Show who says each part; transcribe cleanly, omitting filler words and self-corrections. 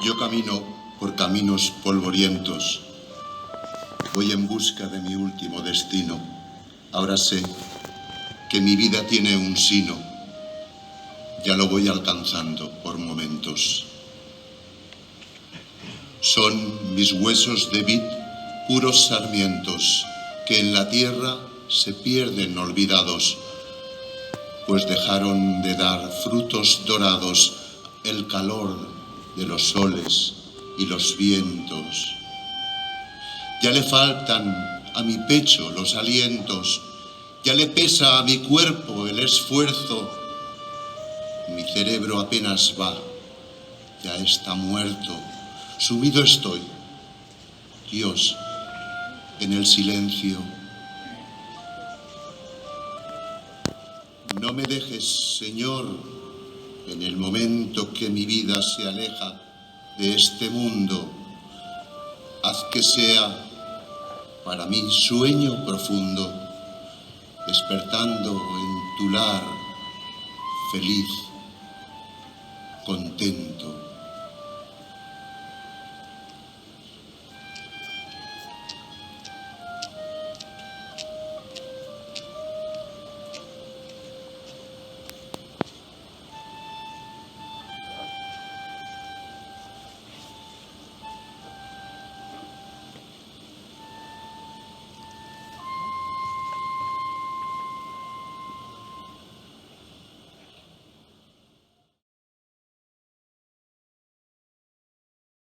Speaker 1: Yo camino por caminos polvorientos. Voy en busca de mi último destino. Ahora sé que mi vida tiene un sino. Ya lo voy alcanzando por momentos. Son mis huesos de vid puros sarmientos que en la tierra se pierden olvidados, pues dejaron de dar frutos dorados el calor de los soles y los vientos. Ya le faltan a mi pecho los alientos, ya le pesa a mi cuerpo el esfuerzo. Mi cerebro apenas va, ya está muerto, sumido estoy, Dios, en el silencio. No me dejes, Señor, en el momento que mi vida se aleja de este mundo. Haz que sea para mí sueño profundo, despertando en tu lar, feliz, contento.